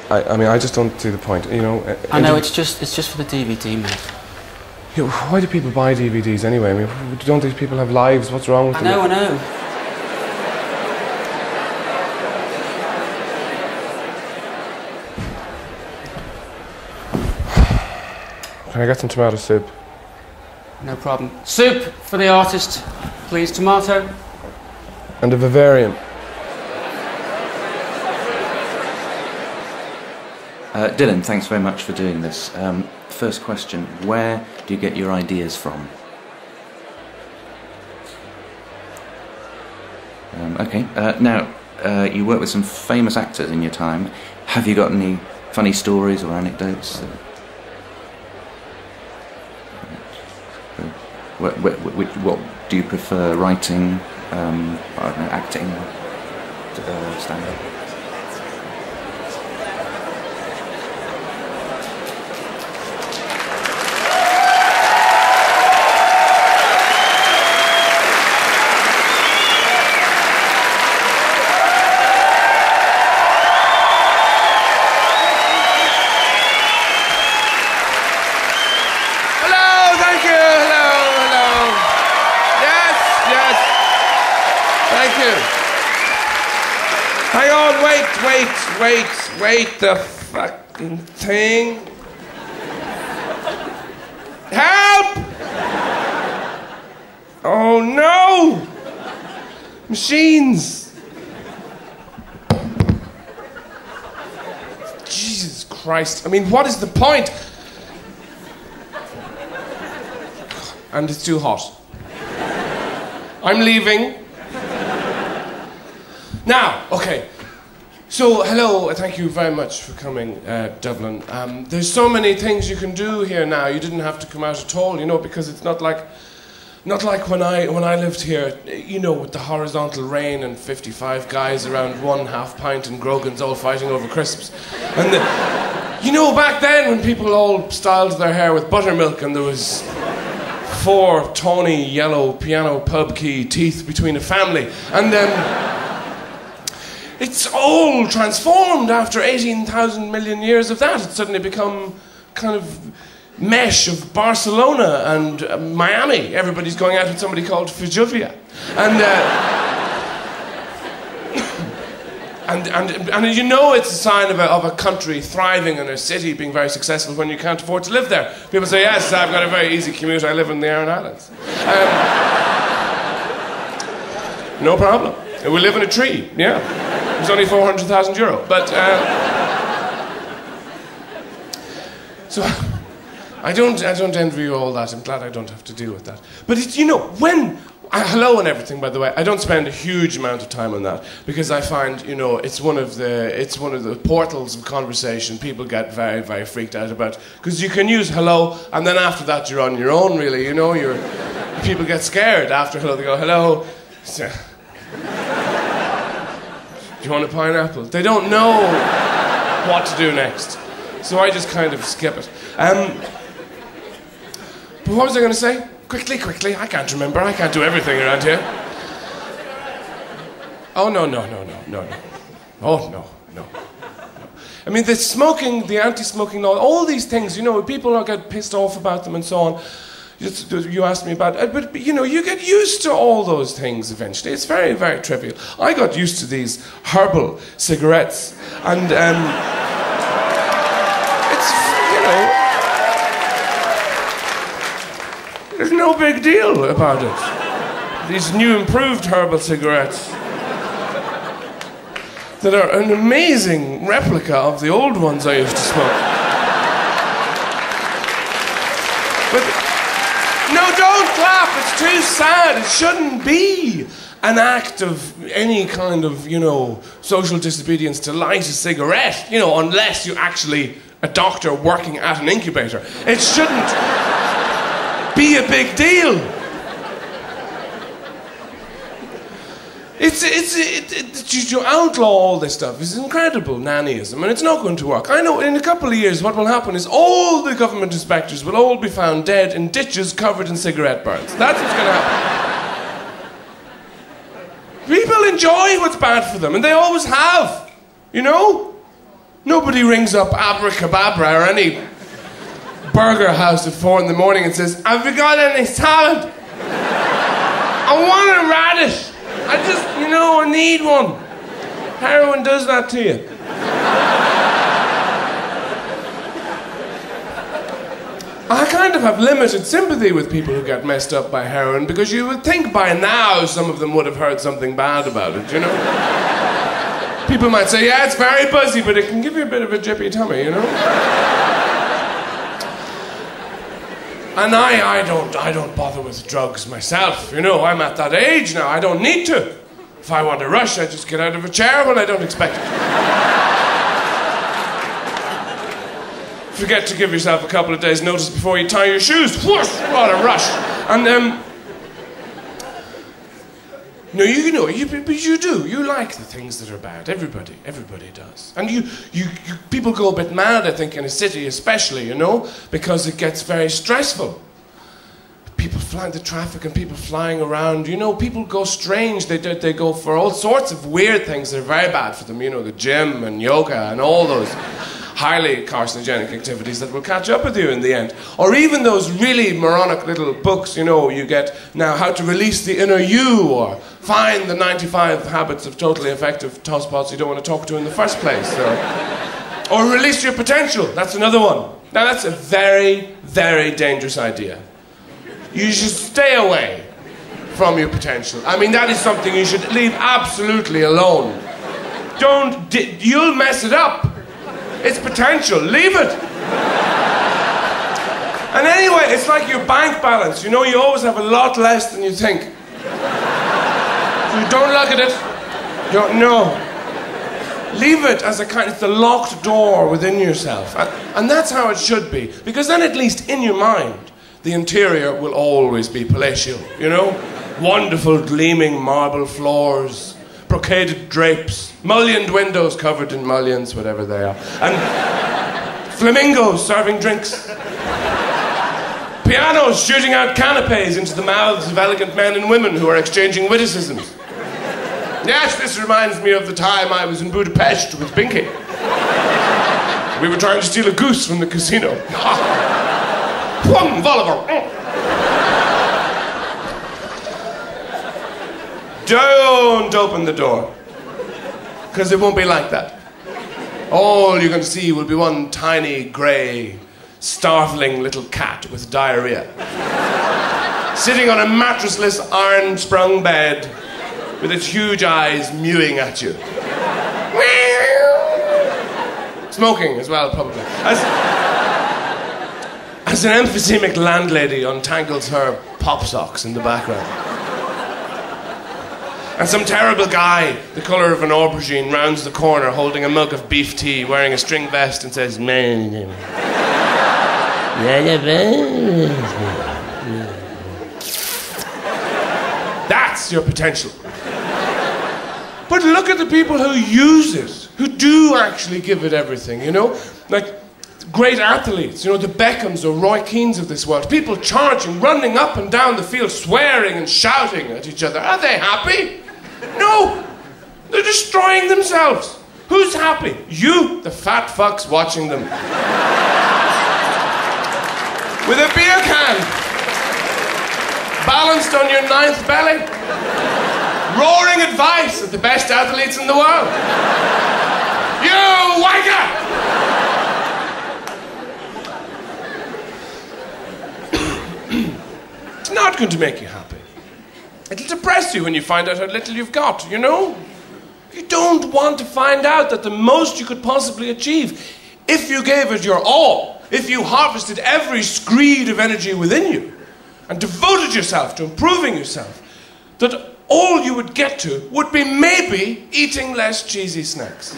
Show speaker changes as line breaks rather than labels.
I mean, I just don't see the point, you know.
I know, it's just for the DVD, mate.
You know, why do people buy DVDs anyway? I mean, don't these people have lives? What's wrong with them?
I know.
Can I get some tomato soup?
No problem. Soup for the artist, please. Tomato.
And a vivarium.
Dylan, thanks very much for doing this. First question, where do you get your ideas from? Okay, now, you work with some famous actors in your time. Have you got any funny stories or anecdotes? What do you prefer, writing, I don't know, acting, stand-up?
Wait the fucking thing. Help! Oh no! Machines! Jesus Christ. I mean, what is the point? And it's too hot. I'm leaving. Now, okay. So, hello, thank you very much for coming, Dublin. There's so many things you can do here now. You didn't have to come out at all, you know, because it's not like when I lived here, you know, with the horizontal rain and 55 guys around 1.5 pint and Grogan's all fighting over crisps. And you know, back then when people all styled their hair with buttermilk and there was 4 tawny yellow piano pub key teeth between a family, and it's all transformed after 18,000 million years of that. It's suddenly become kind of mesh of Barcelona and Miami. Everybody's going out with somebody called Fijuvia. And you know it's a sign of a country thriving and a city being very successful when you can't afford to live there. People say, yes, I've got a very easy commute. I live in the Aran Islands. No problem. We live in a tree, yeah. It's only €400,000. But, so, I don't envy you all that. I'm glad I don't have to deal with that. But it's, you know, when, hello and everything, by the way, I don't spend a huge amount of time on that because I find, you know, it's one of the portals of conversation people get very, very freaked out about. Because you can use hello, and then after that you're on your own, really, you know. People get scared after hello. They go, hello. Do you want a pineapple? They don't know what to do next. So I just kind of skip it. But what was I going to say? Quickly. I can't remember. I can't do everything around here. Oh, no. Oh, no. I mean, the smoking, the anti-smoking law, all these things, you know, people get pissed off about them and so on. You asked me about it, but you know, you get used to all those things eventually. It's very, very trivial. I got used to these herbal cigarettes, and it's, you know, there's no big deal about it. These new improved herbal cigarettes that are an amazing replica of the old ones I used to smoke. But no, don't clap. It's too sad. It shouldn't be an act of any kind of, you know, social disobedience to light a cigarette, you know, unless you're actually a doctor working at an incubator. It shouldn't be a big deal. To outlaw all this stuff is incredible nannyism, and it's not going to work. I know in a couple of years what will happen is all the government inspectors will all be found dead in ditches covered in cigarette burns. That's what's going to happen. People enjoy what's bad for them, and they always have, you know? Nobody rings up Abracadabra or any burger house at 4 in the morning and says, have you got any salad? I want a radish. I just, I need one. Heroin does that to you. I kind of have limited sympathy with people who get messed up by heroin because you would think by now some of them would have heard something bad about it, People might say, yeah, it's very buzzy, but it can give you a bit of a jippy tummy, And I don't bother with drugs myself, I'm at that age now, I don't need to. If I want to rush, I just get out of a chair when I don't expect it. Forget to give yourself a couple of days' notice before you tie your shoes. Whoosh! What a rush. And, no, but you do. You like the things that are bad. Everybody does. And people go a bit mad, I think, in a city especially, because it gets very stressful. People flying the traffic and people flying around, people go strange. They go for all sorts of weird things that are very bad for them, the gym and yoga and all those highly carcinogenic activities that will catch up with you in the end. Or even those really moronic little books, you get now How to Release the Inner You, or Find the 95 Habits of Totally Effective Tosspots You Don't Want to Talk to in the First Place. Or Release Your Potential, that's another one. Now that's a very, very dangerous idea. You should stay away from your potential. I mean, that is something you should leave absolutely alone. You'll mess it up. It's potential. Leave it. And anyway, it's like your bank balance. You always have a lot less than you think. So don't look at it. No. Leave it as it's the locked door within yourself. And that's how it should be. Because then at least in your mind, the interior will always be palatial, Wonderful gleaming marble floors, brocaded drapes, mullioned windows covered in mullions, whatever they are, and flamingos serving drinks. Pianos shooting out canapes into the mouths of elegant men and women who are exchanging witticisms. Yes, this reminds me of the time I was in Budapest with Binky. We were trying to steal a goose from the casino. Don't open the door, because it won't be like that. All you're going to see will be one tiny, grey, starveling little cat with diarrhea, sitting on a mattressless, iron-sprung bed with its huge eyes mewing at you. Smoking as well, probably. As an emphysemic landlady untangles her pop socks in the background. And some terrible guy, the colour of an aubergine, rounds the corner holding a mug of beef tea, wearing a string vest and says, that's your potential. But look at the people who use it, who do actually give it everything, Like great athletes, the Beckhams or Roy Keanes of this world. People charging, running up and down the field, swearing and shouting at each other. Are they happy? No! They're destroying themselves. Who's happy? You, the fat fucks watching them. With a beer can, balanced on your 9th belly, roaring advice at the best athletes in the world. You wanker! It's not going to make you happy. It'll depress you when you find out how little you've got, You don't want to find out that the most you could possibly achieve, if you gave it your all, if you harvested every screed of energy within you, and devoted yourself to improving yourself, that all you would get to would be maybe eating less cheesy snacks.